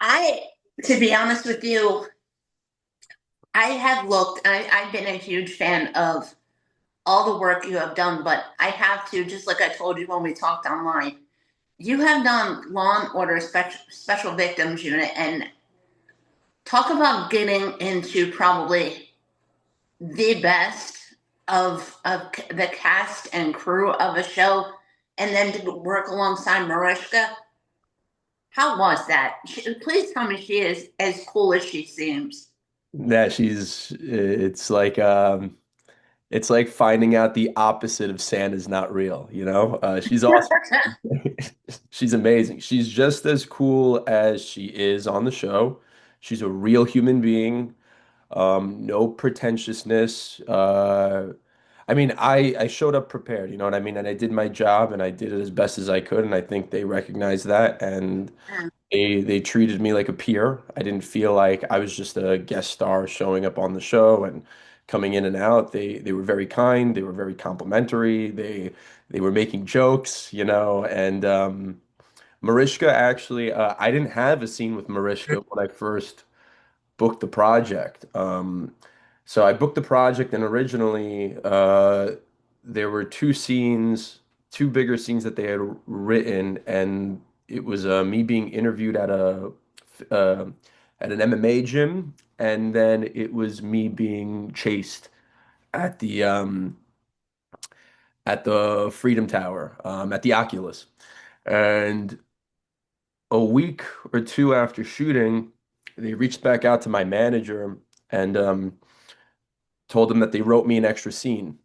I, to be honest with you, I have looked, I've been a huge fan of all the work you have done, but I have to, just like I told you when we talked online, you have done Law and Order Special Victims Unit, and talk about getting into probably the best of the cast and crew of a show, and then to work alongside Mariska. How was that? Please tell me she is as cool as she seems. That it's like finding out the opposite of Santa's not real, you know? She's awesome. She's amazing. She's just as cool as she is on the show. She's a real human being. No pretentiousness. I mean, I showed up prepared, you know what I mean? And I did my job and I did it as best as I could, and I think they recognized that and they treated me like a peer. I didn't feel like I was just a guest star showing up on the show and coming in and out. They were very kind, they were very complimentary, they were making jokes, you know, and Mariska actually I didn't have a scene with Mariska when I first booked the project. So I booked the project, and originally there were two scenes, two bigger scenes that they had written, and it was me being interviewed uh, at an MMA gym, and then it was me being chased at the Freedom Tower, at the Oculus, and a week or two after shooting, they reached back out to my manager and told him that they wrote me an extra scene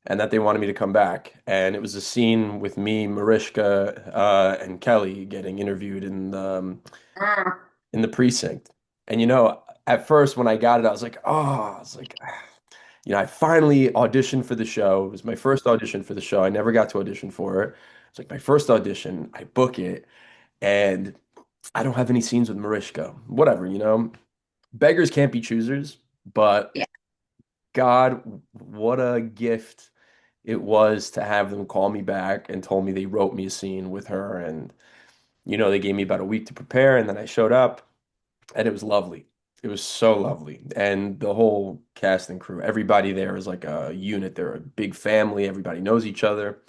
and that they wanted me to come back. And it was a scene with me, Mariska, and Kelly getting interviewed Mm. in the precinct. And you know, at first when I got it, I was like, oh, I was like, you know, I finally auditioned for the show. It was my first audition for the show. I never got to audition for it. It's like my first audition. I book it, and I don't have any scenes with Mariska. Whatever, you know. Beggars can't be choosers, but Yeah. God, what a gift it was to have them call me back and told me they wrote me a scene with her. And, you know, they gave me about a week to prepare, and then I showed up, and it was lovely. It was so lovely. And the whole cast and crew, everybody there is like a unit. They're a big family. Everybody knows each other.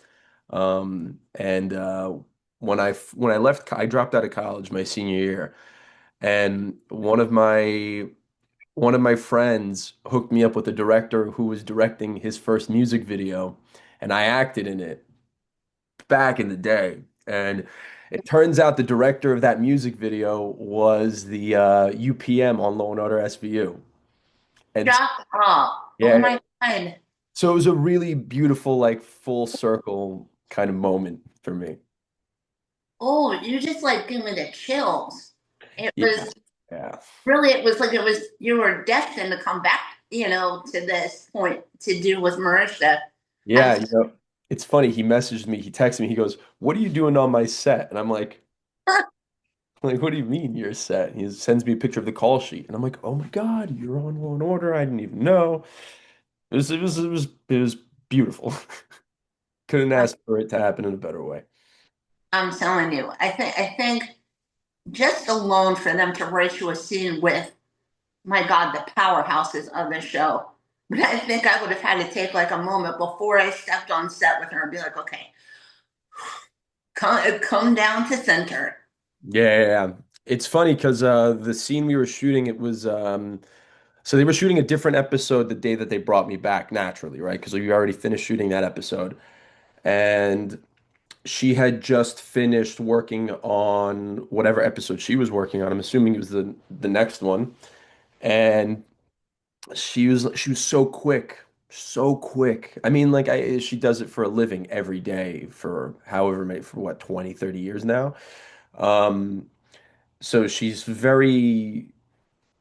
And when I left, I dropped out of college my senior year, and one of my friends hooked me up with a director who was directing his first music video, and I acted in it back in the day. And it turns out the director of that music video was the UPM on Law and Order SVU. And Shut up. Oh yeah, my God. so it was a really beautiful, like full circle kind of moment for me. Oh, you just like give me the chills. It Yeah, was yeah. really, it was like it was you were destined to come back, to this point to do with Marisha. I'm Yeah, you know, it's funny. He messaged me, he texted me, he goes, "What are you doing on my set?" And I'm like, like, what do you mean you're set? He sends me a picture of the call sheet, and I'm like, "Oh my God, you're on Law and Order. I didn't even know." It was beautiful. Couldn't ask for it to happen in a better way. I'm telling you, I think just alone for them to write you a scene with, my God, the powerhouses of the show. But I think I would have had to take like a moment before I stepped on set with her and be like, okay, come down to center. Yeah, yeah, yeah. It's funny because the scene we were shooting, it was so they were shooting a different episode the day that they brought me back naturally, right? Because we already finished shooting that episode. And she had just finished working on whatever episode she was working on. I'm assuming it was the next one. And she was so quick, so quick. I mean, like she does it for a living every day for however many for what 20, 30 years now. Um, so she's very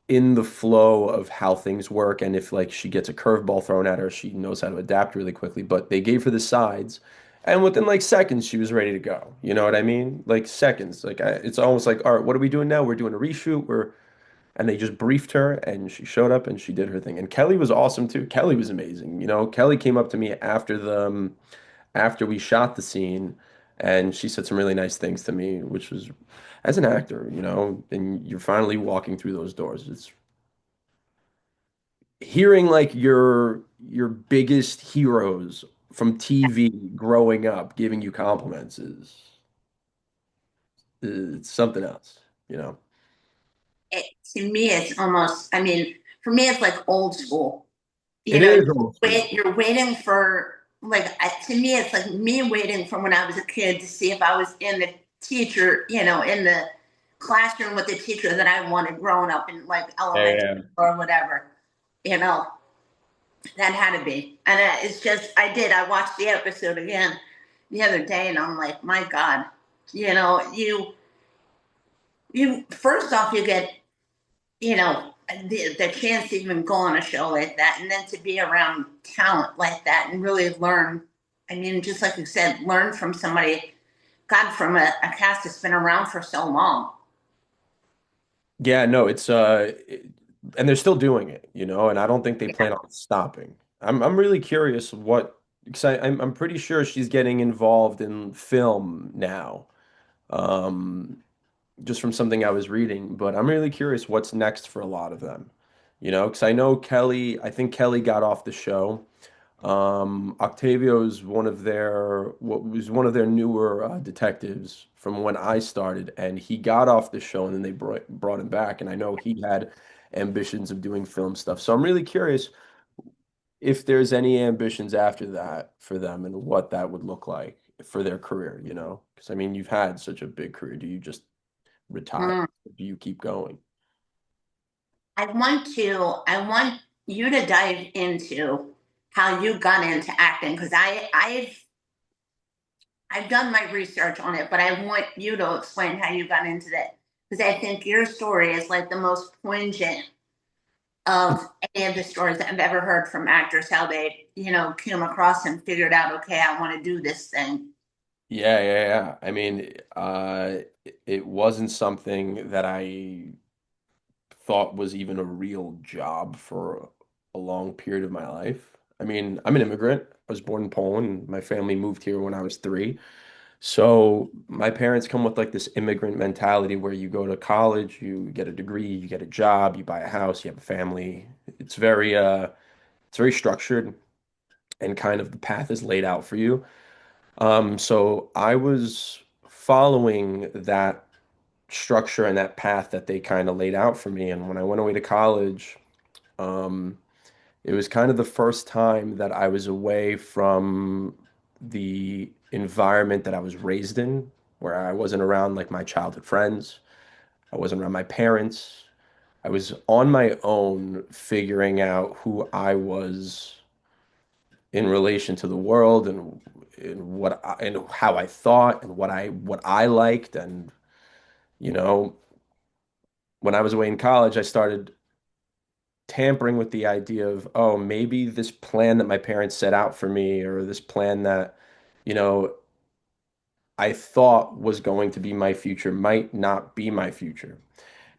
in the flow of how things work, and if like she gets a curveball thrown at her, she knows how to adapt really quickly. But they gave her the sides, and within like seconds, she was ready to go. You know what I mean? Like seconds. It's almost like, all right, what are we doing now? We're doing a reshoot. And they just briefed her, and she showed up and she did her thing. And Kelly was awesome too. Kelly was amazing. You know, Kelly came up to me after we shot the scene, And she said some really nice things to me, which was as an actor, and you're finally walking through those doors. It's hearing like your biggest heroes from TV growing up giving you compliments is it's something else, you know. It, to me, it's almost, I mean, for me, it's like old school. It You know, is old school. you're waiting for, like, to me, it's like me waiting from when I was a kid to see if I was in the teacher, in the classroom with the teacher that I wanted growing up in like elementary Yeah. or whatever. You know, that had to be. And it's just, I watched the episode again the other day and I'm like, my God, first off, you get the chance to even go on a show like that and then to be around talent like that and really learn. I mean, just like you said, learn from somebody, God, from a cast that's been around for so long. Yeah, no, and they're still doing it, and I don't think they Yeah. plan on stopping. I'm really curious what because I'm pretty sure she's getting involved in film now. Um, just from something I was reading, but I'm really curious what's next for a lot of them. Because I think Kelly got off the show. Octavio is what was one of their newer detectives from when I started, and he got off the show, and then they brought him back, and I know he had ambitions of doing film stuff. So I'm really curious if there's any ambitions after that for them and what that would look like for their career, Because I mean, you've had such a big career. Do you just retire? Mm. Do you keep going? I want you to dive into how you got into acting because I've done my research on it, but I want you to explain how you got into that because I think your story is like the most poignant of any of the stories that I've ever heard from actors, how they, came across and figured out, okay, I want to do this thing. Yeah, yeah, yeah. I mean, it wasn't something that I thought was even a real job for a long period of my life. I mean, I'm an immigrant. I was born in Poland. My family moved here when I was 3. So my parents come with like this immigrant mentality where you go to college, you get a degree, you get a job, you buy a house, you have a family. It's very structured and kind of the path is laid out for you. So I was following that structure and that path that they kind of laid out for me. And when I went away to college, um, it was kind of the first time that I was away from the environment that I was raised in, where I wasn't around like my childhood friends. I wasn't around my parents. I was on my own figuring out who I was in relation to the world and how I thought and what I liked. And you know when I was away in college I started tampering with the idea of, oh, maybe this plan that my parents set out for me, or this plan that you know I thought was going to be my future, might not be my future.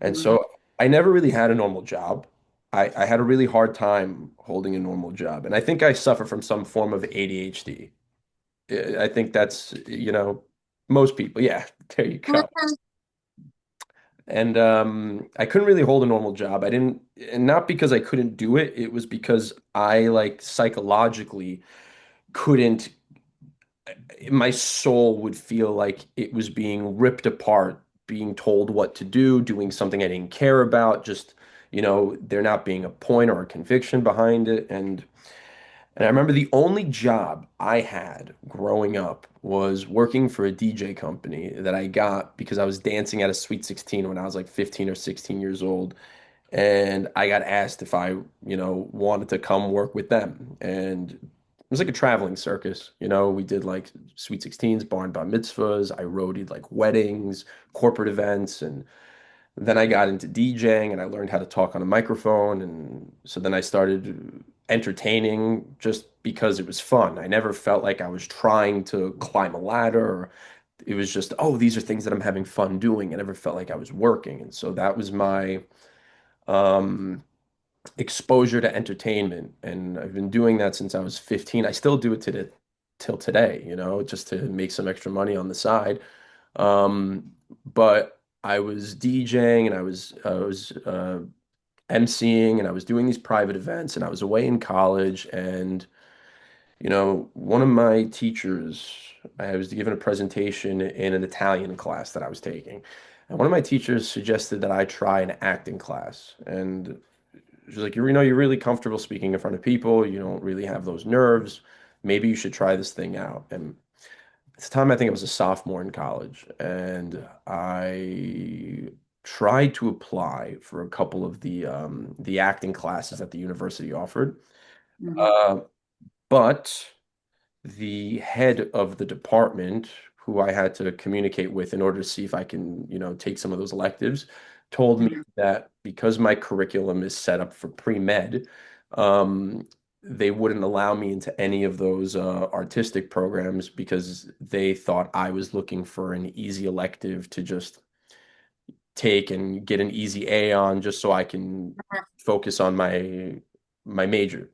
And Mhm. so I never really had a normal job. I had a really hard time holding a normal job, and I think I suffer from some form of ADHD. I think that's, most people. Yeah, there you go. And I couldn't really hold a normal job. I didn't, and not because I couldn't do it. It was because I like psychologically couldn't. My soul would feel like it was being ripped apart, being told what to do, doing something I didn't care about. Just, there not being a point or a conviction behind it. And I remember the only job I had growing up was working for a DJ company that I got because I was dancing at a Sweet 16 when I was like 15 or 16 years old. And I got asked if I, wanted to come work with them. And it was like a traveling circus. We did like Sweet 16s, bar mitzvahs. I roadied like weddings, corporate events, and then I got into DJing and I learned how to talk on a microphone. And so then I started entertaining just because it was fun. I never felt like I was trying to climb a ladder, or it was just, oh, these are things that I'm having fun doing. I never felt like I was working. And so that was my um, exposure to entertainment. And I've been doing that since I was 15. I still do it today. till today, just to make some extra money on the side. But I was DJing and I was emceeing and I was doing these private events and I was away in college and one of my teachers, I was given a presentation in an Italian class that I was taking. And one of my teachers suggested that I try an acting class. And she's like, you're really comfortable speaking in front of people. You don't really have those nerves. Maybe you should try this thing out. And at the time, I think I was a sophomore in college. And I tried to apply for a couple of the acting classes that the university offered. Mhm. Uh, but the head of the department, who I had to communicate with in order to see if I can, take some of those electives, told me Mhm. that because my curriculum is set up for pre-med, um, they wouldn't allow me into any of those artistic programs because they thought I was looking for an easy elective to just take and get an easy A on just so I can focus on my major.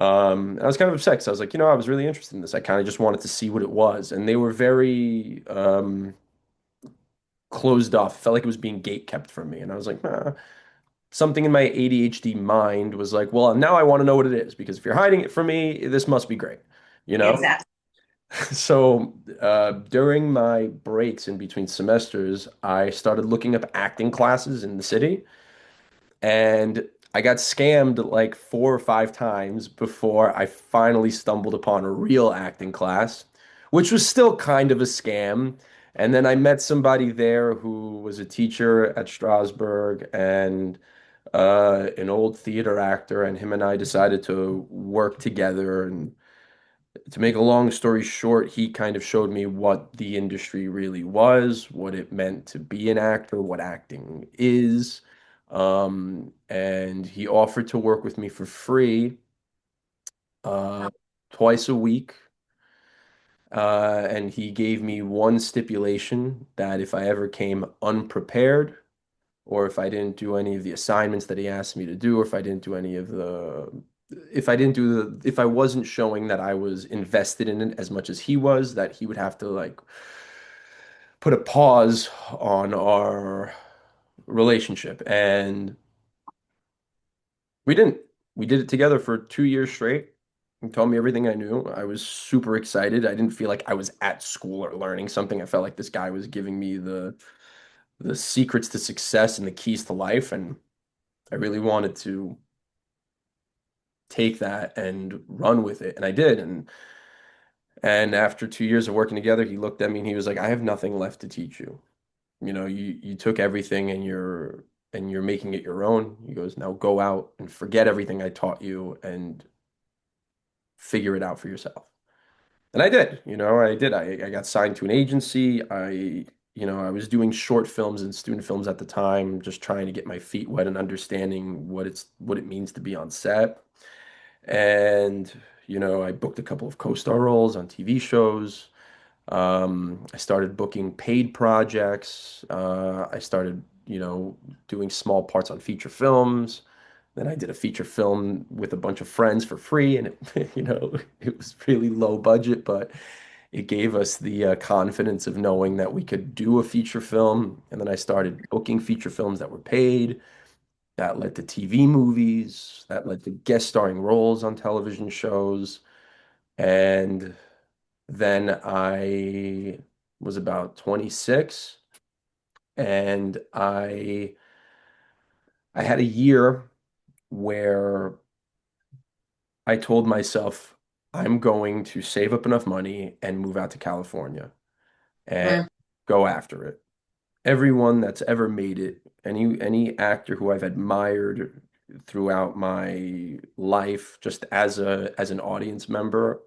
I was kind of upset because I was like, I was really interested in this. I kind of just wanted to see what it was. And they were very closed off. Felt like it was being gate kept from me. And I was like, something in my ADHD mind was like, well, now I want to know what it is because if you're hiding it from me, this must be great, you know? Exactly. So during my breaks in between semesters, I started looking up acting classes in the city. And I got scammed like 4 or 5 times before I finally stumbled upon a real acting class, which was still kind of a scam. And then I met somebody there who was a teacher at Strasbourg and an old theater actor, and him and I decided to work together. And to make a long story short, he kind of showed me what the industry really was, what it meant to be an actor, what acting is. And he offered to work with me for free uh, twice a week. And he gave me one stipulation that if I ever came unprepared, or if I didn't do any of the assignments that he asked me to do, or if I didn't do any of if I wasn't showing that I was invested in it as much as he was, that he would have to like put a pause on our relationship. And we didn't. We did it together for 2 years straight. He told me everything I knew. I was super excited. I didn't feel like I was at school or learning something. I felt like this guy was giving me the secrets to success and the keys to life. And I really wanted to take that and run with it. And I did. And after 2 years of working together, he looked at me and he was like, I have nothing left to teach you. You took everything and you're making it your own. He goes, now go out and forget everything I taught you and figure it out for yourself. And I did, I did. I got signed to an agency. I was doing short films and student films at the time, just trying to get my feet wet and understanding what it means to be on set. And, I booked a couple of co-star roles on TV shows. I started booking paid projects. I started, doing small parts on feature films. Then I did a feature film with a bunch of friends for free, and it, it was really low budget, but it gave us the confidence of knowing that we could do a feature film. And then I started booking feature films that were paid. That led to TV movies. That led to guest starring roles on television shows. And then I was about 26 and I had a year where I told myself I'm going to save up enough money and move out to California and Mm. go after it. Everyone that's ever made it, any actor who I've admired throughout my life, just as an audience member,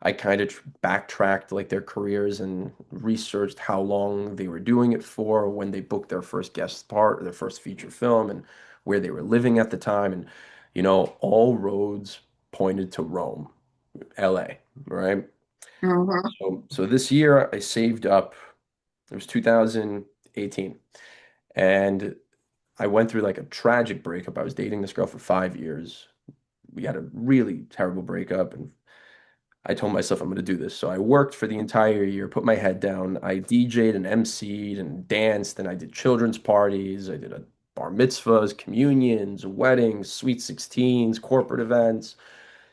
I kind of backtracked like their careers and researched how long they were doing it for, when they booked their first guest part or their first feature film, and where they were living at the time. And all roads pointed to Rome, LA, right? Mhm. So this year I saved up. It was 2018. And I went through like a tragic breakup. I was dating this girl for 5 years. We had a really terrible breakup, and I told myself I'm going to do this. So I worked for the entire year, put my head down. I DJ'd and MC'd and danced, and I did children's parties. I did a bar mitzvahs, communions, weddings, sweet 16s, corporate events.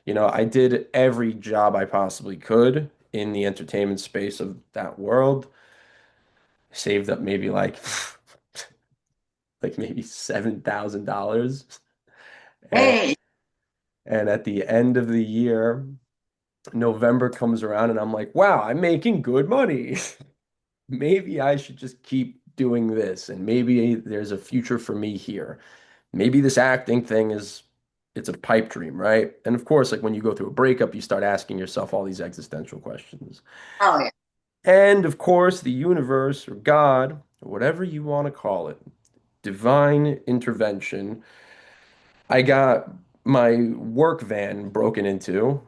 I did every job I possibly could in the entertainment space of that world. Saved up maybe like maybe $7,000. And Hey, and at the end of the year, November comes around and I'm like, wow, I'm making good money. Maybe I should just keep doing this and maybe there's a future for me here. Maybe this acting thing is it's a pipe dream, right? And of course, like when you go through a breakup, you start asking yourself all these existential questions. oh yeah. And of course, the universe or God, or whatever you want to call it, divine intervention. I got my work van broken into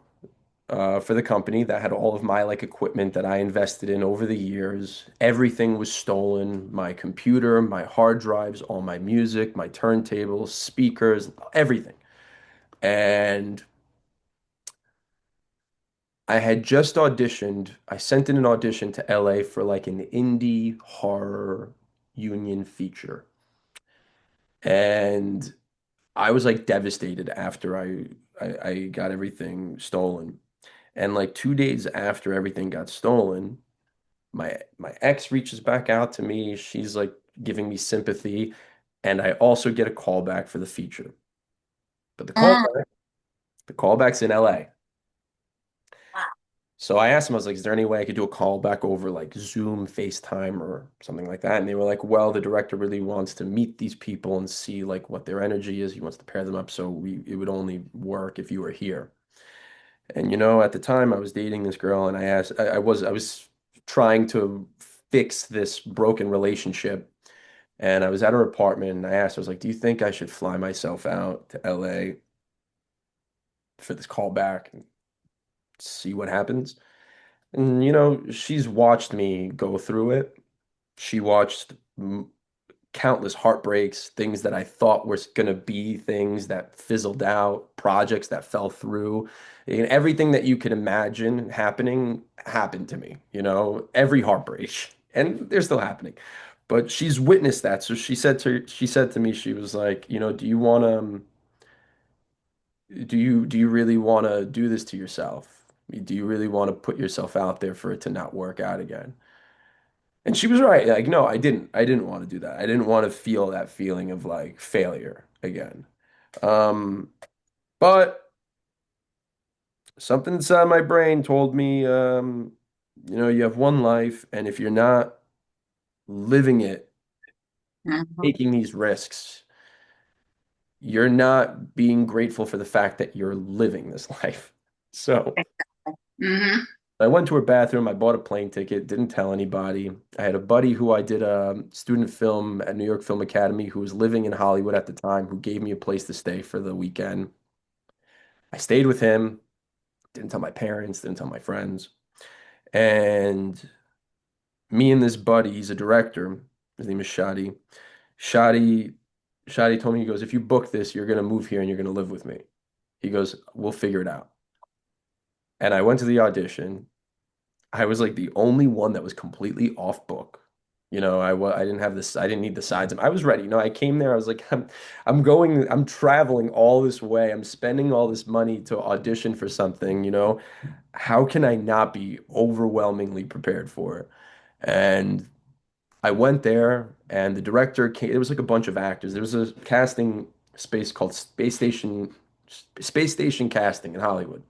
for the company that had all of my like equipment that I invested in over the years. Everything was stolen, my computer, my hard drives, all my music, my turntables, speakers, everything. And I had just auditioned. I sent in an audition to LA for like an indie horror union feature. And I was like devastated after I got everything stolen. And like 2 days after everything got stolen, my ex reaches back out to me. She's like giving me sympathy, and I also get a call back for the feature. But Mm, the callback's in LA. wow. So I asked him, I was like, is there any way I could do a callback over like Zoom, FaceTime, or something like that? And they were like, well, the director really wants to meet these people and see like what their energy is. He wants to pair them up. So it would only work if you were here. And at the time I was dating this girl and I was trying to fix this broken relationship. And I was at her apartment and I was like, do you think I should fly myself out to LA for this callback and see what happens? And she's watched me go through it. She watched countless heartbreaks, things that I thought were going to be things that fizzled out, projects that fell through. And everything that you could imagine happening happened to me, every heartbreak. And they're still happening. But she's witnessed that. So she said to me, she was like, do you want to do you really want to do this to yourself? Do you really want to put yourself out there for it to not work out again? And she was right. Like, no, I didn't. I didn't want to do that. I didn't want to feel that feeling of like failure again. Um, but something inside my brain told me, you have one life, and if you're not living it, Mhm. taking these risks, you're not being grateful for the fact that you're living this life. So Mhm. I went to her bathroom. I bought a plane ticket, didn't tell anybody. I had a buddy who I did a student film at New York Film Academy who was living in Hollywood at the time, who gave me a place to stay for the weekend. I stayed with him, didn't tell my parents, didn't tell my friends. And me and this buddy, he's a director. His name is Shadi. Shadi, Shadi told me, he goes, if you book this, you're going to move here and you're going to live with me. He goes, we'll figure it out. And I went to the audition. I was like the only one that was completely off book. I didn't have this, I didn't need the sides. I was ready. I came there, I was like, I'm traveling all this way. I'm spending all this money to audition for something. How can I not be overwhelmingly prepared for it? And I went there and the director came, it was like a bunch of actors. There was a casting space called Space Station Casting in Hollywood.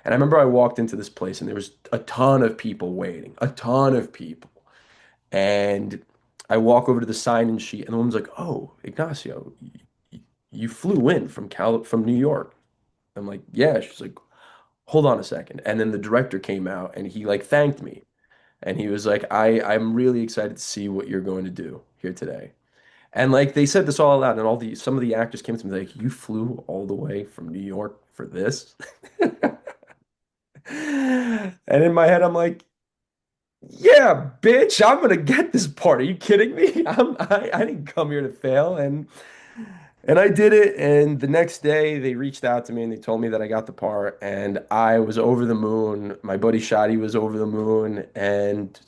And I remember I walked into this place and there was a ton of people waiting, a ton of people. And I walk over to the sign-in sheet and the woman's like, "Oh, Ignacio, you flew in from New York." I'm like, "Yeah." She's like, "Hold on a second." And then the director came out and he like thanked me. And he was like, I'm really excited to see what you're going to do here today." And like they said this all out and some of the actors came to me like, "You flew all the way from New York for this?" And in my head, I'm like, yeah, bitch, I'm gonna get this part. Are you kidding me? I didn't come here to fail. And And I did it, and the next day they reached out to me and they told me that I got the part, and I was over the moon. My buddy Shadi was over the moon, and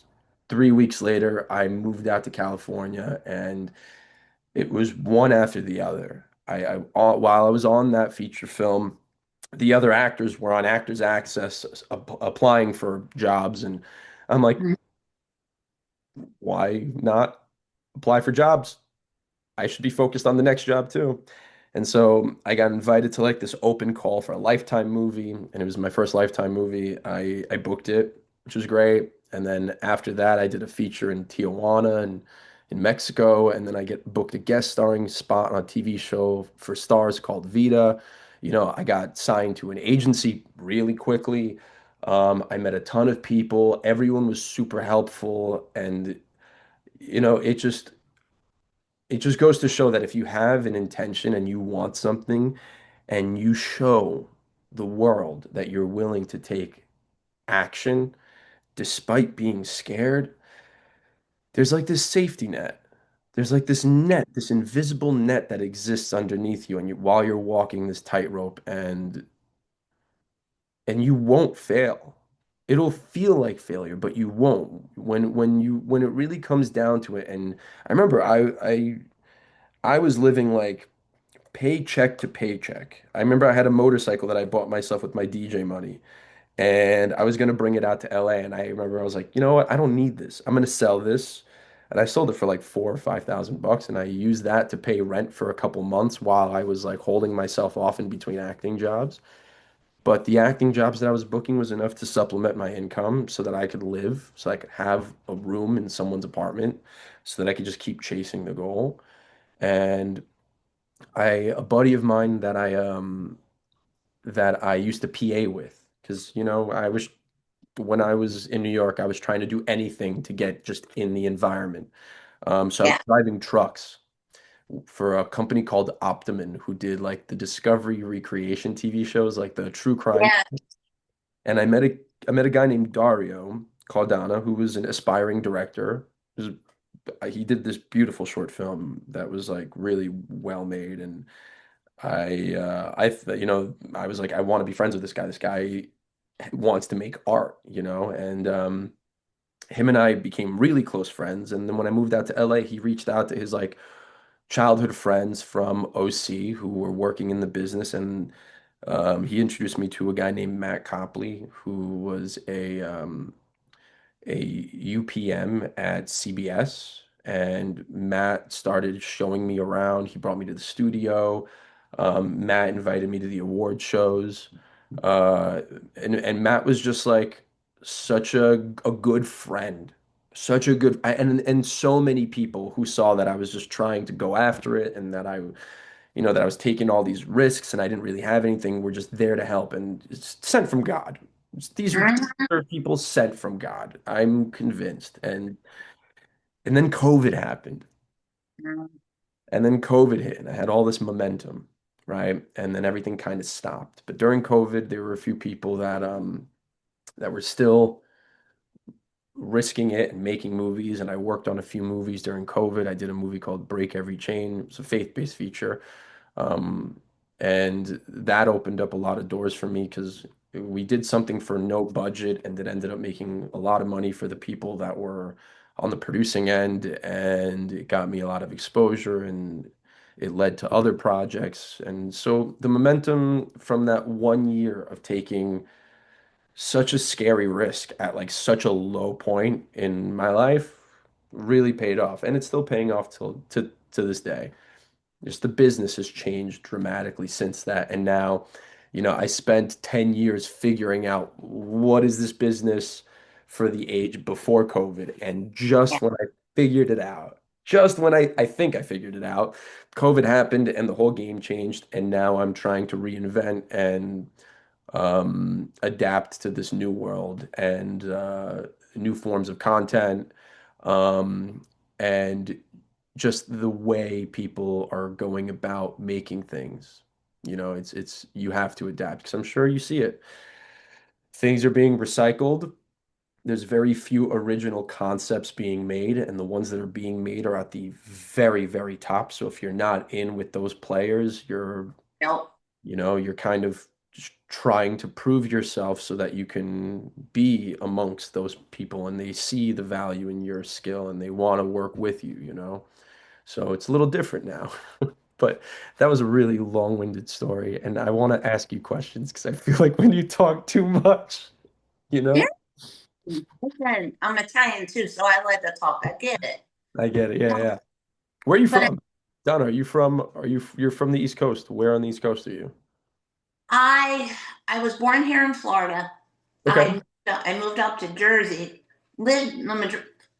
3 weeks later I moved out to California, and it was one after the other. While I was on that feature film, the other actors were on Actors Access applying for jobs, and I'm like, Mhm. why not apply for jobs? I should be focused on the next job too. And so I got invited to like this open call for a Lifetime movie, and it was my first Lifetime movie. I booked it, which was great. And then after that, I did a feature in Tijuana and in Mexico, and then I get booked a guest starring spot on a TV show for Stars called Vita. I got signed to an agency really quickly. I met a ton of people. Everyone was super helpful, and you know, it just it just goes to show that if you have an intention and you want something and you show the world that you're willing to take action despite being scared, there's like this safety net. There's like this net, this invisible net that exists underneath you and while you're walking this tightrope and you won't fail. It'll feel like failure, but you won't. When it really comes down to it, and I remember I was living like paycheck to paycheck. I remember I had a motorcycle that I bought myself with my DJ money, and I was gonna bring it out to LA. And I remember I was like, you know what? I don't need this. I'm gonna sell this. And I sold it for like 4 or 5 thousand bucks, and I used that to pay rent for a couple months while I was like holding myself off in between acting jobs. But the acting jobs that I was booking was enough to supplement my income so that I could live, so I could have a room in someone's apartment, so that I could just keep chasing the goal. And a buddy of mine that I used to PA with, because I was when I was in New York, I was trying to do anything to get just in the environment. So I was Yeah. driving trucks for a company called Optimum, who did like the Discovery recreation TV shows, like the true crime. Yeah. And I met a guy named Dario Caldana, who was an aspiring director. He did this beautiful short film that was like really well made, and I was like, I want to be friends with this guy. This guy wants to make art, and him and I became really close friends. And then when I moved out to LA, he reached out to his like childhood friends from OC who were working in the business, and he introduced me to a guy named Matt Copley, who was a UPM at CBS, and Matt started showing me around. He brought me to the studio. Matt invited me to the award shows. Uh, and Matt was just like such a good friend, such a good, and so many people who saw that I was just trying to go after it, and that I was taking all these risks and I didn't really have anything, were just there to help, and it's sent from God. These Mhm. are people sent from God. I'm convinced. And then COVID happened. And then COVID hit, and I had all this momentum, right? And then everything kind of stopped. But during COVID, there were a few people that were still risking it and making movies. And I worked on a few movies during COVID. I did a movie called Break Every Chain. It was a faith-based feature. Um, and that opened up a lot of doors for me because we did something for no budget and it ended up making a lot of money for the people that were on the producing end. And it got me a lot of exposure and it led to other projects. And so the momentum from that 1 year of taking such a scary risk at like such a low point in my life really paid off. And it's still paying off to this day. Just the business has changed dramatically since that. And now, I spent 10 years figuring out what is this business for the age before COVID. And Yeah. just when I figured it out, just when I think I figured it out, COVID happened and the whole game changed. And now I'm trying to reinvent and adapt to this new world and new forms of content. And just the way people are going about making things. You have to adapt because I'm sure you see it. Things are being recycled there's very few original concepts being made, and the ones that are being made are at the very, very top. So if you're not in with those players, Nope. you're kind of just trying to prove yourself so that you can be amongst those people and they see the value in your skill and they want to work with you, you know? So it's a little different now. But that was a really long-winded story, and I want to ask you questions because I feel like when you talk too much, you Yeah. know? Listen, I'm Italian too, so I like to talk. I get it. I get it. Yeah, yeah. Where are you But from? Donna, you're from the East Coast? Where on the East Coast are you? I I was born here in Florida. Okay. I moved up to Jersey, lived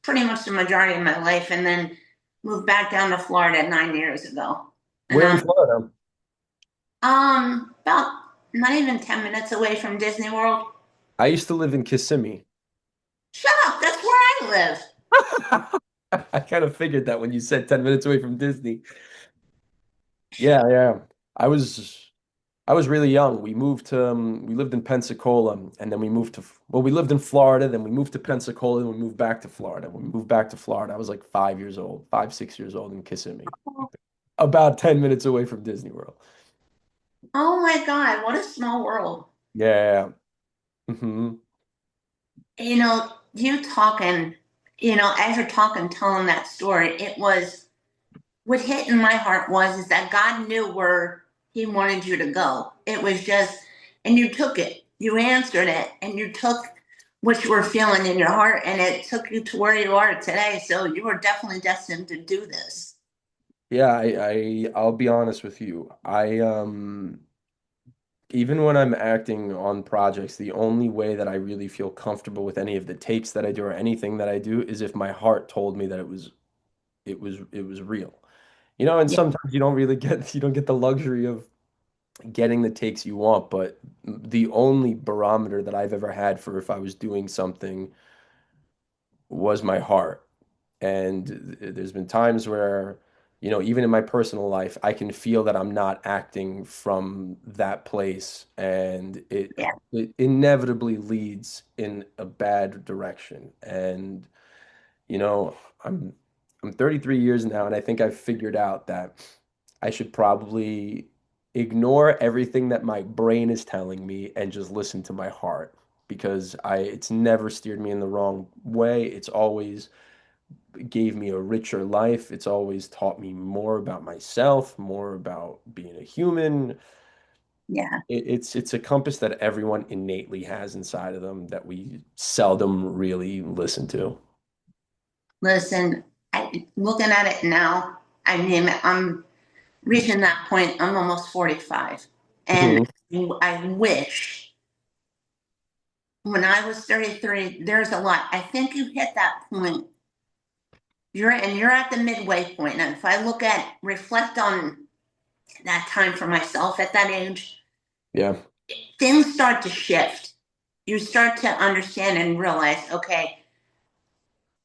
pretty much the majority of my life, and then moved back down to Florida 9 years ago. And Where in Florida? about not even 10 minutes away from Disney World. I used to live in Kissimmee. Shut up, that's where I live. I kind of figured that when you said 10 minutes away from Disney. Yeah, yeah. I was I was really young. We lived in Pensacola and then we moved well, we lived in Florida, then we moved to Pensacola, and we moved back to Florida. When we moved back to Florida, I was like 5 years old, 5, 6 years old in Kissimmee, about 10 minutes away from Disney World. Oh my God, what a small world. Yeah. Hmm. You talking, as you're talking, telling that story, it was what hit in my heart was is that God knew where He wanted you to go. It was just, and you took it, you answered it, and you took what you were feeling in your heart, and it took you to where you are today. So you were definitely destined to do this. Yeah, I'll be honest with you. Even when I'm acting on projects, the only way that I really feel comfortable with any of the takes that I do or anything that I do is if my heart told me that it was real. And Yeah, sometimes you don't get the luxury of getting the takes you want, but the only barometer that I've ever had for if I was doing something was my heart. And there's been times where, even in my personal life, I can feel that I'm not acting from that place, and it yeah. it inevitably leads in a bad direction. And you know, I'm I'm 33 years now, and I think I've figured out that I should probably ignore everything that my brain is telling me and just listen to my heart because I it's never steered me in the wrong way. It's always gave me a richer life. It's always taught me more about myself, more about being a human. Yeah. It's a compass that everyone innately has inside of them that we seldom really listen to. Listen, looking at it now, I mean, I'm reaching that point. I'm almost 45. And Mhm. I wish when I was 33, there's a lot. I think you hit that point. You're at the midway point. And if I reflect on that time for myself at that age, Yeah. things start to shift. You start to understand and realize, okay,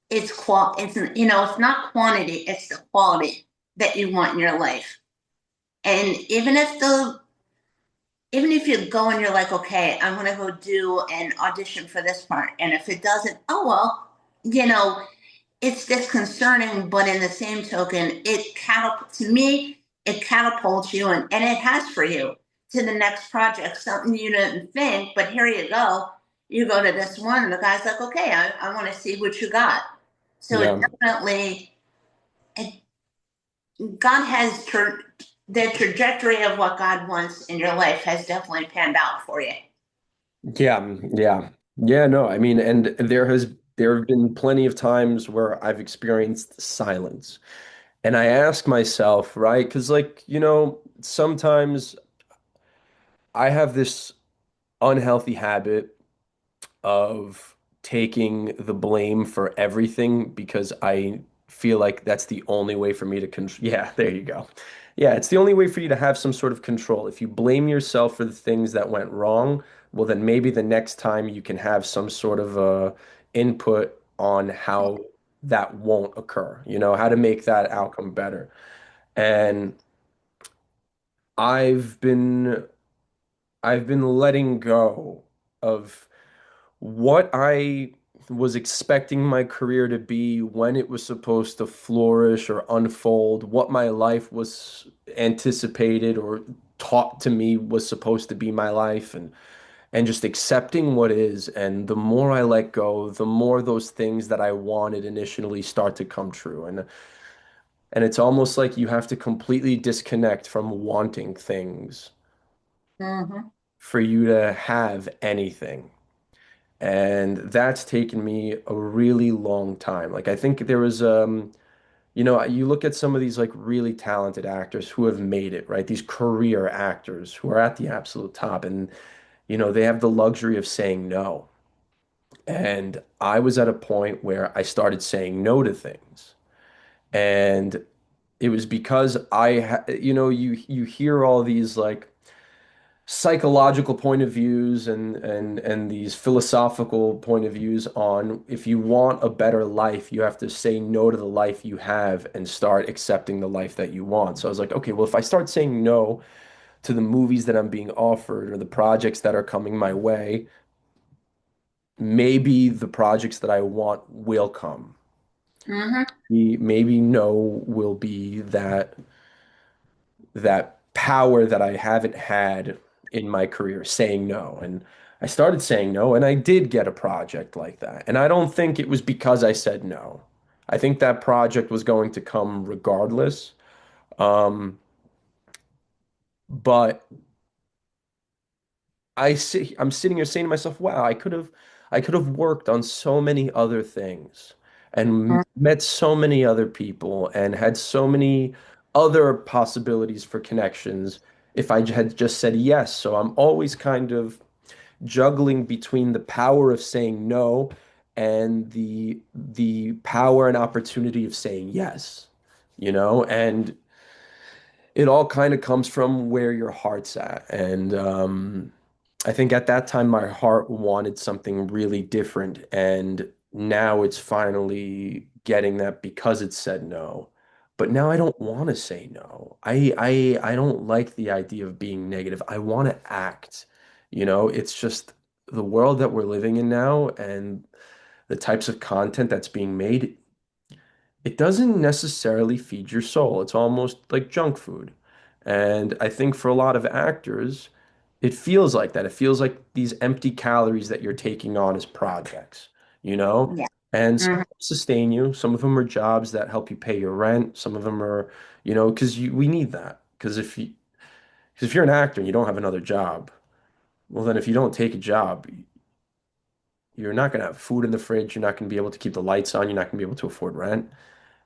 it's not quantity, it's the quality that you want in your life. And even if you go and you're like, okay, I'm gonna go do an audition for this part, and if it doesn't, oh well, you know, it's disconcerting, but in the same token, it catapults you, and it has for you to the next project, something you didn't think, but here you go. You go to this one, and the guy's like, okay, I want to see what you got. So it Yeah. definitely, it, God has the trajectory of what God wants in your life has definitely panned out for you. Yeah, yeah. Yeah, no, I mean, and there have been plenty of times where I've experienced silence. And I ask myself, right? Because like, sometimes I have this unhealthy habit of taking the blame for everything because I feel like that's the only way for me to control. Yeah, there you go. Yeah, it's the only way for you to have some sort of control. If you blame yourself for the things that went wrong, well, then maybe the next time you can have some sort of input on how that won't occur, how to make that outcome better. And I've been I've been letting go of what I was expecting my career to be, when it was supposed to flourish or unfold, what my life was anticipated or taught to me was supposed to be my life, and just accepting what is. And the more I let go, the more those things that I wanted initially start to come true. And it's almost like you have to completely disconnect from wanting things Hmm. for you to have anything. And that's taken me a really long time. Like I think there was you look at some of these like really talented actors who have made it, right? These career actors who are at the absolute top, and they have the luxury of saying no. And I was at a point where I started saying no to things. And it was because you hear all these like psychological point of views and these philosophical point of views on, if you want a better life, you have to say no to the life you have and start accepting the life that you want. So I was like, okay, well, if I start saying no to the movies that I'm being offered or the projects that are coming my way, maybe the projects that I want will come. Hmm. Maybe no will be that power that I haven't had in my career, saying no. And I started saying no, and I did get a project like that. And I don't think it was because I said no. I think that project was going to come regardless. Um, but I'm sitting here saying to myself, wow, I could have worked on so many other things and met so many other people and had so many other possibilities for connections if I had just said yes. So I'm always kind of juggling between the power of saying no and the power and opportunity of saying yes, and it all kind of comes from where your heart's at. And I think at that time my heart wanted something really different, and now it's finally getting that because it said no. But now I don't want to say no. I don't like the idea of being negative. I want to act. It's just the world that we're living in now and the types of content that's being made, it doesn't necessarily feed your soul. It's almost like junk food. And I think for a lot of actors, it feels like that. It feels like these empty calories that you're taking on as projects, you know? Yeah. And some Hmm. of them sustain you. Some of them are jobs that help you pay your rent. Some of them are, because we need that. Because if you're an actor and you don't have another job, well, then if you don't take a job, you're not going to have food in the fridge. You're not going to be able to keep the lights on. You're not going to be able to afford rent.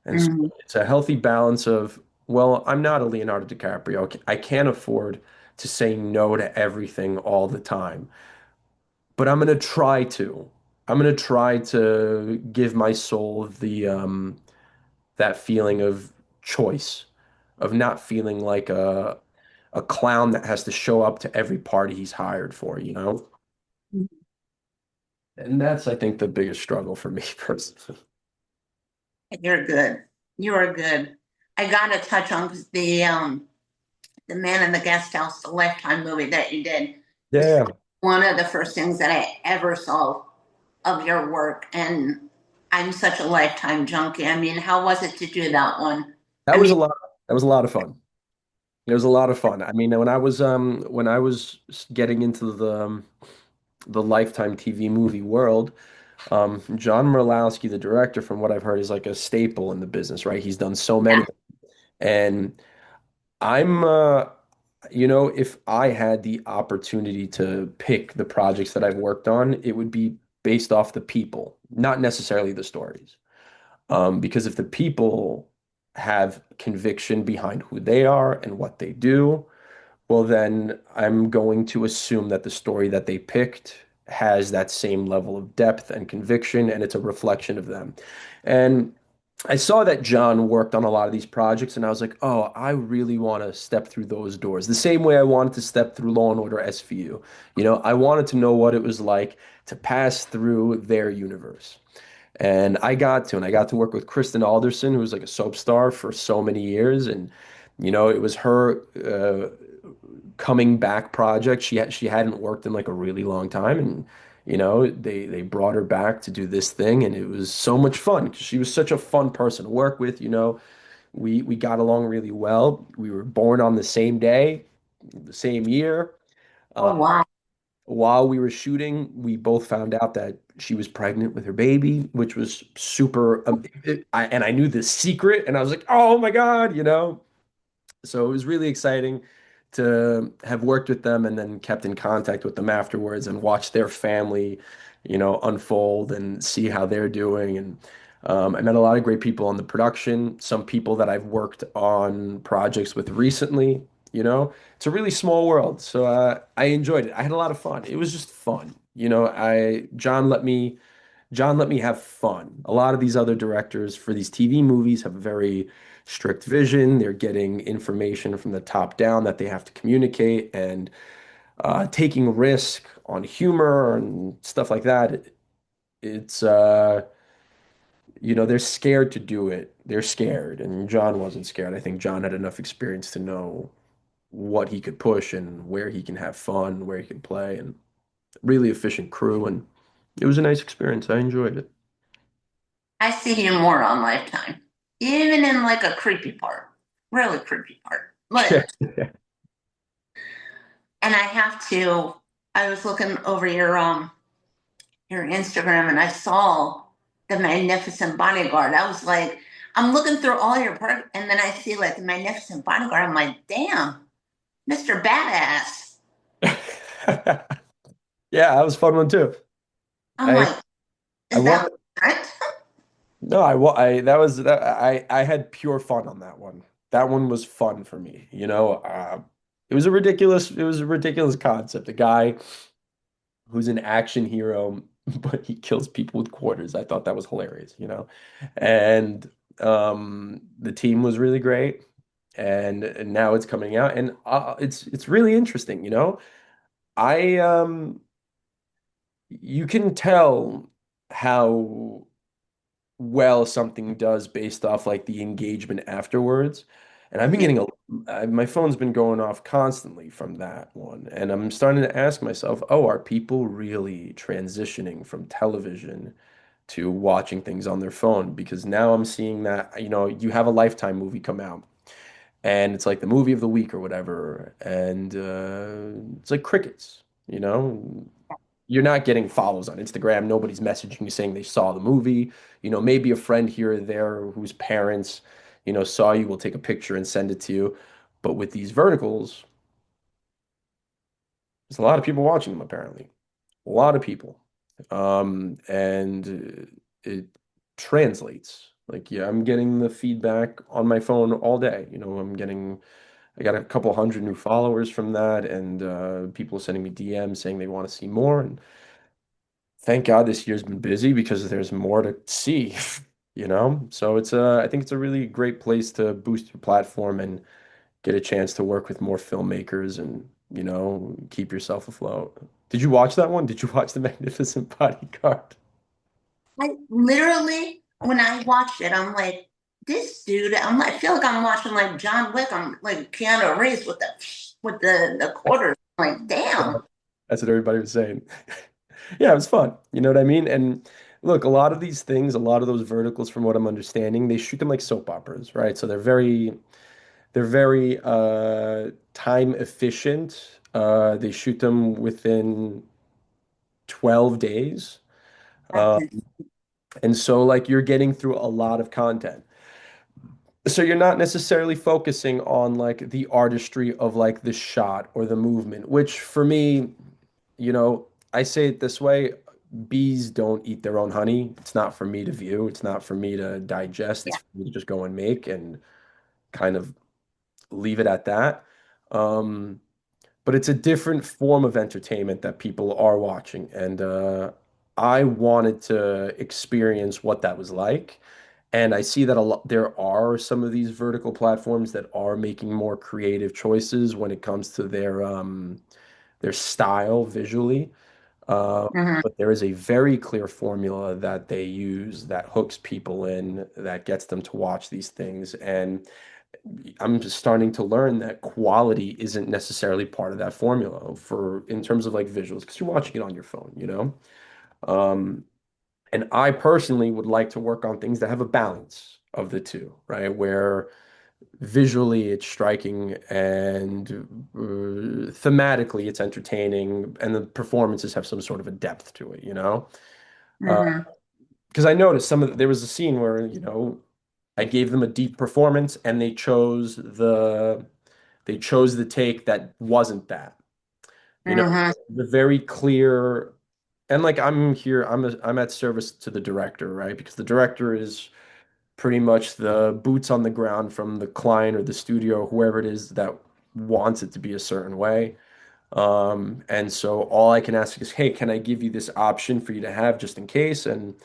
And so Hmm. it's a healthy balance of, well, I'm not a Leonardo DiCaprio. I can't afford to say no to everything all the time, but I'm going to try to. I'm going to try to give my soul that feeling of choice, of not feeling like a clown that has to show up to every party he's hired for. And that's, I think, the biggest struggle for me personally. You're good. You are good. I gotta touch on the Man in the Guest House, the Lifetime movie that you did. This is Yeah, one of the first things that I ever saw of your work, and I'm such a Lifetime junkie. I mean, how was it to do that one? that I was mean, a lot. That was a lot of fun. It was a lot of fun. I mean, when I was getting into the Lifetime TV movie world, John Merlowski, the director, from what I've heard, is like a staple in the business, right? He's done so yeah. many. And I'm if I had the opportunity to pick the projects that I've worked on, it would be based off the people, not necessarily the stories. Because if the people have conviction behind who they are and what they do, well, then I'm going to assume that the story that they picked has that same level of depth and conviction, and it's a reflection of them. And I saw that John worked on a lot of these projects, and I was like, oh, I really want to step through those doors. The same way I wanted to step through Law and Order SVU. I wanted to know what it was like to pass through their universe. And I got to work with Kristen Alderson, who was like a soap star for so many years. And, it was her coming back project. She hadn't worked in like a really long time. And, They brought her back to do this thing, and it was so much fun because she was such a fun person to work with. We got along really well. We were born on the same day, the same year. Uh, Oh wow. while we were shooting, we both found out that she was pregnant with her baby, which was super. And I knew this secret, and I was like, "Oh my God." So it was really exciting to have worked with them and then kept in contact with them afterwards and watch their family unfold and see how they're doing. And I met a lot of great people on the production, some people that I've worked on projects with recently. It's a really small world. So I enjoyed it. I had a lot of fun. It was just fun. John let me have fun. A lot of these other directors for these TV movies have a very strict vision. They're getting information from the top down that they have to communicate and taking risk on humor and stuff like that. They're scared to do it. They're scared. And John wasn't scared. I think John had enough experience to know what he could push and where he can have fun, where he can play, and really efficient crew. And it was a nice experience. I enjoyed it. I see you more on Lifetime, even in like a creepy part, really creepy part. But and I have to. I was looking over your Instagram and I saw the Magnificent Bodyguard. I was like, I'm looking through all your part, and then I see like the Magnificent Bodyguard. I'm like, damn, Mr. Badass. Yeah, that was a fun one too. I'm I like, I is that want right? no, I wa- I that was that I had pure fun on that one. That one was fun for me. It was a ridiculous concept. A guy who's an action hero, but he kills people with quarters. I thought that was hilarious. And the team was really great. And now it's coming out, and it's really interesting. I You can tell how well something does based off like the engagement afterwards. And I've been Yeah, getting my phone's been going off constantly from that one. And I'm starting to ask myself, oh, are people really transitioning from television to watching things on their phone? Because now I'm seeing that you have a Lifetime movie come out and it's like the movie of the week or whatever. And it's like crickets, you know? You're not getting follows on Instagram. Nobody's messaging you saying they saw the movie. Maybe a friend here or there whose parents saw you will take a picture and send it to you. But with these verticals, there's a lot of people watching them apparently. A lot of people. And it translates. Like, yeah, I'm getting the feedback on my phone all day. I got a couple hundred new followers from that, and people sending me DMs saying they want to see more. And thank God this year's been busy because there's more to see. So I think it's a really great place to boost your platform and get a chance to work with more filmmakers and keep yourself afloat. Did you watch that one? Did you watch The Magnificent Bodyguard? I literally, when I watched it, I'm like, this dude, I feel like I'm watching like John Wick. I'm like Keanu Reeves with the quarters. I'm like, damn. That's what everybody was saying. Yeah, it was fun. You know what I mean? And look, a lot of these things, a lot of those verticals, from what I'm understanding, they shoot them like soap operas, right? So they're very time efficient. They shoot them within 12 days. That's Uh, it. and so like you're getting through a lot of content. So you're not necessarily focusing on like the artistry of like the shot or the movement, which for me, I say it this way, bees don't eat their own honey. It's not for me to view. It's not for me to digest. It's Yeah. for me to just go and make and kind of leave it at that. Um, but it's a different form of entertainment that people are watching. And I wanted to experience what that was like. And I see that there are some of these vertical platforms that are making more creative choices when it comes to their style visually. Hmm. But there is a very clear formula that they use that hooks people in, that gets them to watch these things. And I'm just starting to learn that quality isn't necessarily part of that formula for in terms of like visuals, because you're watching it on your phone, you know? Um, and I personally would like to work on things that have a balance of the two, right? Where visually it's striking and thematically it's entertaining and the performances have some sort of a depth to it, you know? Hmm. Because I noticed there was a scene where, you know, I gave them a deep performance and they chose the take that wasn't that. You know, Hmm. the very clear and like I'm here, I'm at service to the director, right? Because the director is pretty much the boots on the ground from the client or the studio or whoever it is that wants it to be a certain way. And so all I can ask is, hey, can I give you this option for you to have just in case? And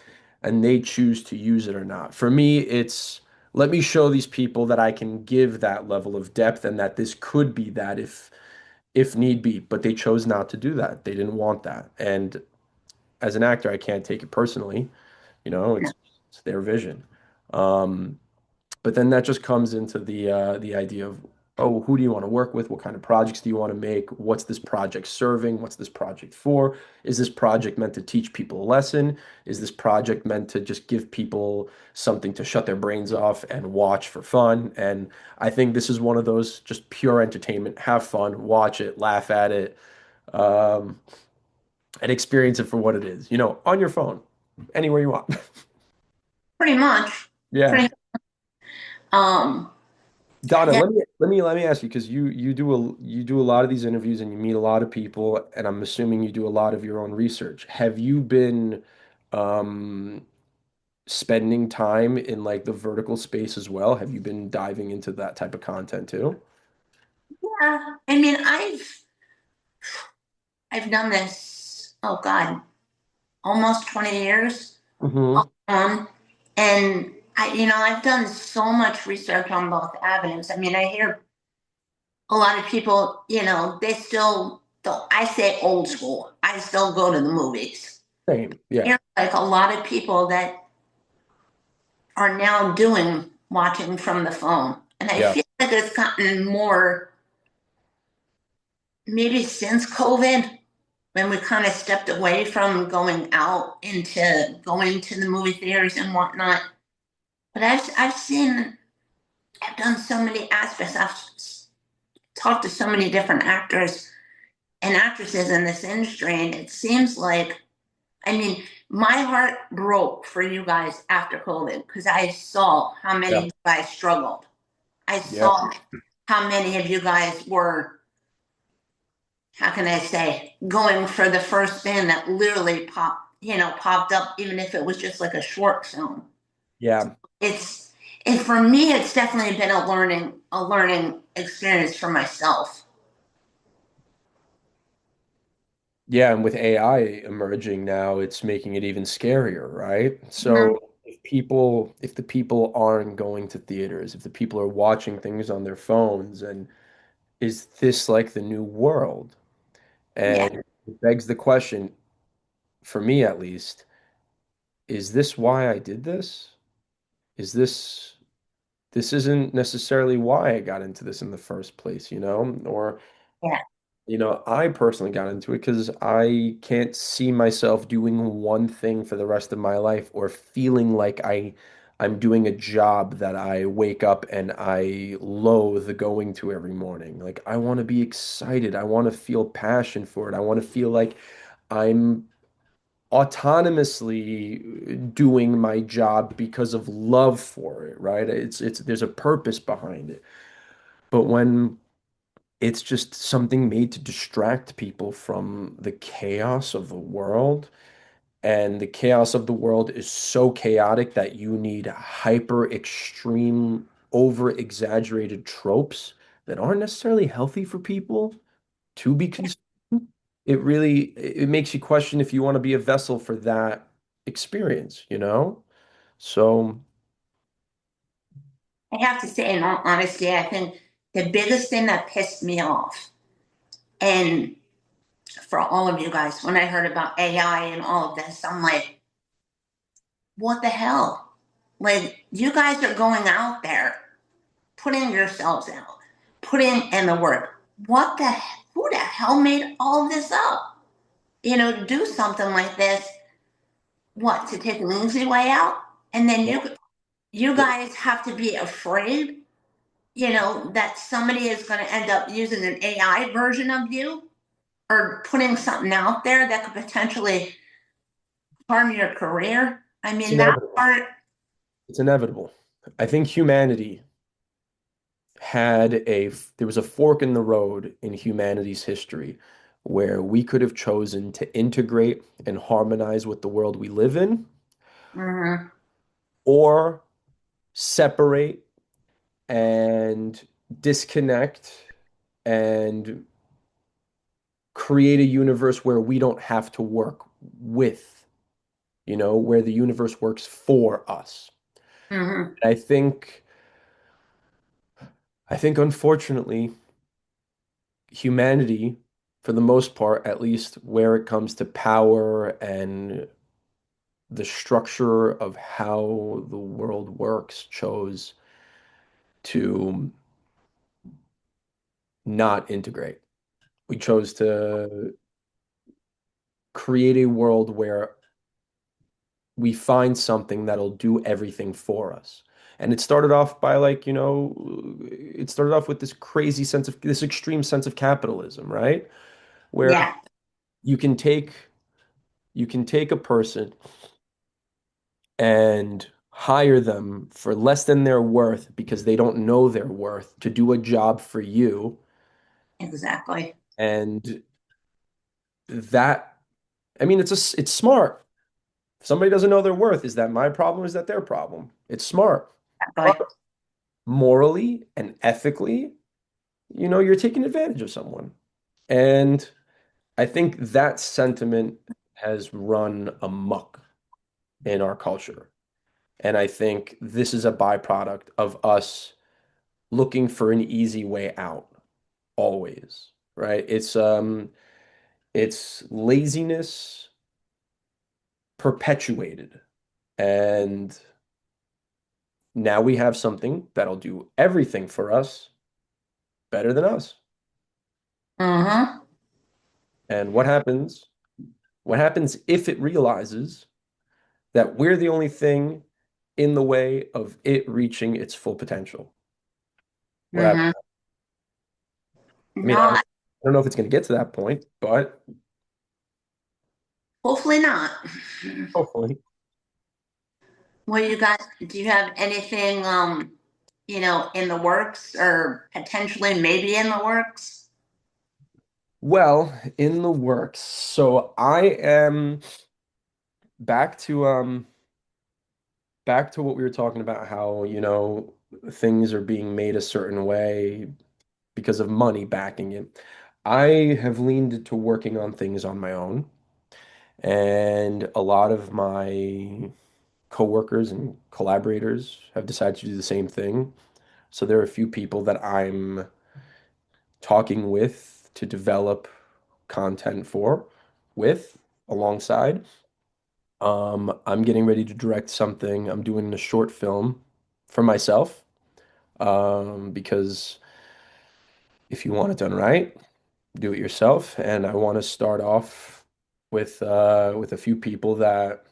they choose to use it or not. For me, it's let me show these people that I can give that level of depth and that this could be that if need be. But they chose not to do that. They didn't want that. And as an actor, I can't take it personally. You know, it's their vision. Um, but then that just comes into the idea of, oh, who do you want to work with? What kind of projects do you want to make? What's this project serving? What's this project for? Is this project meant to teach people a lesson? Is this project meant to just give people something to shut their brains off and watch for fun? And I think this is one of those just pure entertainment. Have fun, watch it, laugh at it, um, and experience it for what it is. You know, on your phone, anywhere you want. Pretty much. Yeah. Pretty. Um. Donna, Yeah. let me ask you because you do a lot of these interviews and you meet a lot of people, and I'm assuming you do a lot of your own research. Have you been um, spending time in like the vertical space as well? Have you been diving into that type of content too? Yeah. I mean, I've done this. Oh God, almost 20 years. Hmm. Um, and I've done so much research on both avenues. I mean, I hear a lot of people, they still, though I say old school, I still go to the movies. Same. Yeah. Hear like a lot of people that are now doing watching from the phone. And I Yeah. feel like it's gotten more maybe since COVID, when we kind of stepped away from going out into going to the movie theaters and whatnot. But I've seen, I've done so many aspects. I've talked to so many different actors and actresses in this industry, and it seems like, I mean, my heart broke for you guys after COVID because I saw how many Yeah. of you guys struggled. I Yeah. saw how many of you guys were, how can I say, going for the first band that literally popped up, even if it was just like a short film. Yeah. It's, and for me, it's definitely been a learning experience for myself. Yeah, and with AI emerging now, it's making it even scarier, right? Mhm. So if the people aren't going to theaters, if the people are watching things on their phones, and is this like the new world? Yeah, And it begs the question, for me at least, is this why I did this? Is this isn't necessarily why I got into this in the first place, you know? Or yeah. you know, I personally got into it because I can't see myself doing one thing for the rest of my life or feeling like I'm doing a job that I wake up and I loathe going to every morning. Like I want to be excited. I want to feel passion for it. I want to feel like I'm autonomously doing my job because of love for it, right? It's there's a purpose behind it. But when it's just something made to distract people from the chaos of the world. And the chaos of the world is so chaotic that you need hyper extreme, over exaggerated tropes that aren't necessarily healthy for people to be consumed. It makes you question if you want to be a vessel for that experience, you know? So, I have to say, in all honesty, I think the biggest thing that pissed me off, and for all of you guys. When I heard about AI and all of this, I'm like, what the hell? Like, you guys are going out there, putting yourselves out, putting in the work. Who the hell made all this up? To do something like this, what, to take an easy way out? And then you guys have to be afraid, that somebody is going to end up using an AI version of you or putting something out there that could potentially harm your career. I It's mean, that inevitable. part, It's inevitable. I think humanity there was a fork in the road in humanity's history where we could have chosen to integrate and harmonize with the world we live in, mhm, or separate and disconnect and create a universe where we don't have to work with, where the universe works for us. mhm, And I think unfortunately, humanity, for the most part, at least where it comes to power and the structure of how the world works, chose to not integrate. We chose to create a world where we find something that'll do everything for us. And it started off by it started off with this extreme sense of capitalism, right? Where yeah, you can take a person and hire them for less than their worth because they don't know their worth to do a job for you. exactly, And that, I mean, it's smart. If somebody doesn't know their worth, is that my problem? Is that their problem? It's smart. But exactly. morally and ethically, you're taking advantage of someone. And I think that sentiment has run amok in our culture. And I think this is a byproduct of us looking for an easy way out always, right? It's laziness perpetuated. And now we have something that'll do everything for us better than us. Mm-hmm. And what happens? What happens if it realizes that we're the only thing in the way of it reaching its full potential? What happens? Mm-hmm. I mean, I Not, don't know if it's going to get to that point, but hopefully not. hopefully. Well, you guys, do you have anything, in the works or potentially maybe in the works? Well, in the works. So I am back to what we were talking about, how, things are being made a certain way because of money backing it. I have leaned to working on things on my own, and a lot of my coworkers and collaborators have decided to do the same thing. So there are a few people that I'm talking with to develop content with alongside. I'm getting ready to direct something. I'm doing a short film for myself, because if you want it done right, do it yourself. And I want to start off with a few people that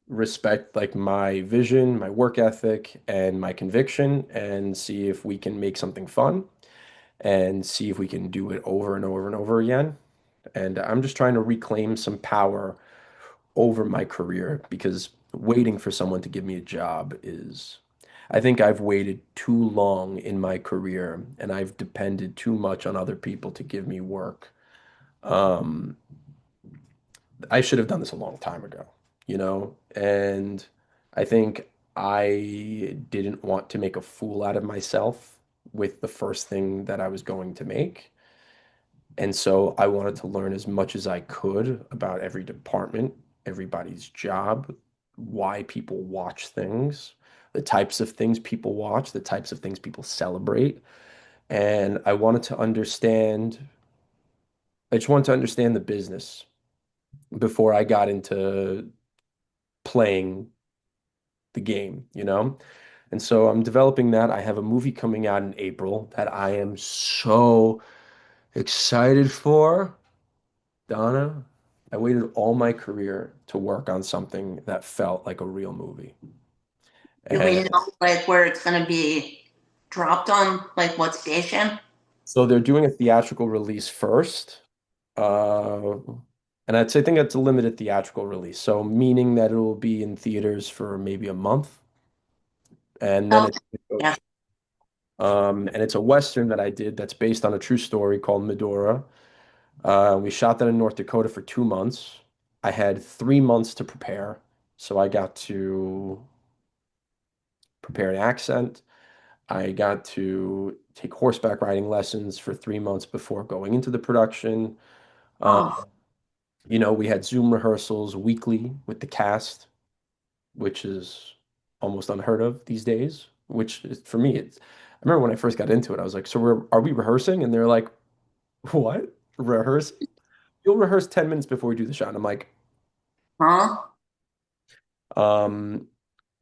respect like my vision, my work ethic, and my conviction, and see if we can make something fun and see if we can do it over and over and over again. And I'm just trying to reclaim some power over my career because waiting for someone to give me a job is, I think I've waited too long in my career and I've depended too much on other people to give me work. Um, I should have done this a long time ago, and I think I didn't want to make a fool out of myself with the first thing that I was going to make. And so I wanted to learn as much as I could about every department, everybody's job, why people watch things, the types of things people watch, the types of things people celebrate. And I wanted to understand I just wanted to understand the business before I got into playing the game, you know? And so I'm developing that. I have a movie coming out in April that I am so excited for. Donna, I waited all my career to work on something that felt like a real movie. Do And we know like where it's gonna be dropped on, like what station? so they're doing a theatrical release first. Uh, and think it's a limited theatrical release. So meaning that it will be in theaters for maybe a month. And then Oh, it's yeah. and it's a Western that I did that's based on a true story called Medora. We shot that in North Dakota for 2 months. I had 3 months to prepare. So I got to prepare an accent. I got to take horseback riding lessons for 3 months before going into the production. Uh, Oh, we had Zoom rehearsals weekly with the cast, which is almost unheard of these days, which is, for me, I remember when I first got into it, I was like, so are we rehearsing? And they're like, what? Rehearsing? You'll rehearse 10 minutes before we do the shot. And I'm like, huh? um,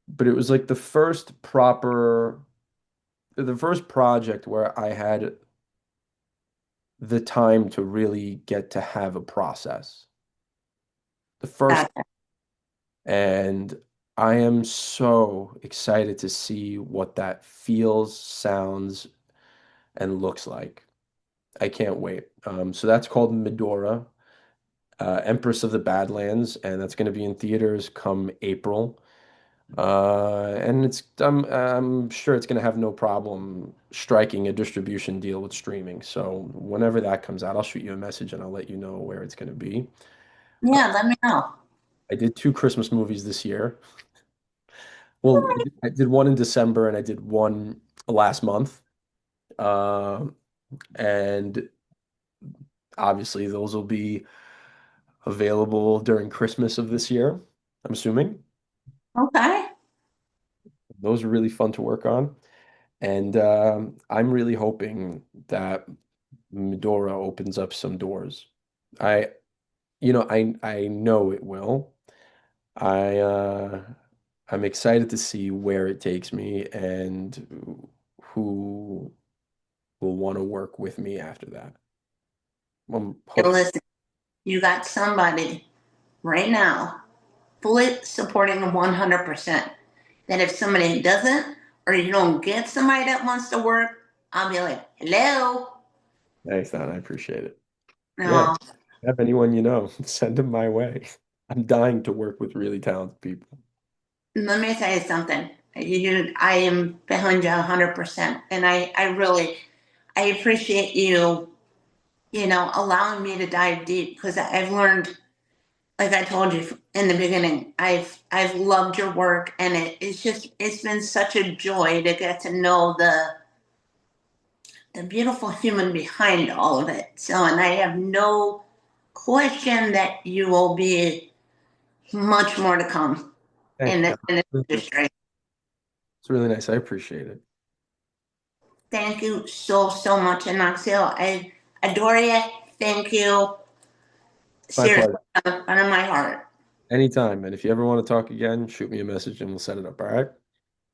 but it was like the first project where I had the time to really get to have a process. The first, Gotcha. and I am so excited to see what that feels, sounds, and looks like. I can't wait. So that's called Medora, Empress of the Badlands, and that's going to be in theaters come April. And I'm sure it's going to have no problem striking a distribution deal with streaming. So whenever that comes out, I'll shoot you a message and I'll let you know where it's going to be. Uh, Yeah, let me know. I did two Christmas movies this year. Well, I did one in December and I did one last month. Um, and obviously those will be available during Christmas of this year, I'm assuming. Okay. Those are really fun to work on. And I'm really hoping that Medora opens up some doors. I, I know it will. I I'm excited to see where it takes me and who will want to work with me after that. I'm And hoping. listen, you got somebody right now fully supporting 100%. That if somebody doesn't, or you don't get somebody that wants to work, I'll be like, hello. Thanks, Don. I appreciate it. Yeah, No, have anyone you know, send them my way. I'm dying to work with really talented people. let me tell you something. I am behind you 100%. And I appreciate you, allowing me to dive deep because I've learned, like I told you in the beginning, I've loved your work and it's been such a joy to get to know the beautiful human behind all of it. So, and I have no question that you will be much more to come Thanks, Don. in this industry. It's really nice. I appreciate it. Thank you so, so much, Ignacyo. I adore you. Thank you. My Seriously, pleasure. from the front of my heart. Anytime. And if you ever want to talk again, shoot me a message and we'll set it up. All right?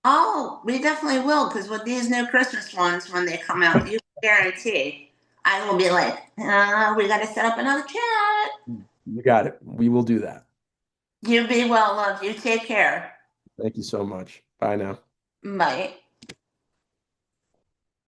Oh, we definitely will, because with these new Christmas ones, when they come out, you guarantee I will be like, we got to set up another chat. You got it. We will do that. You be well, love. You take care. Thank you so much. Bye now. Bye.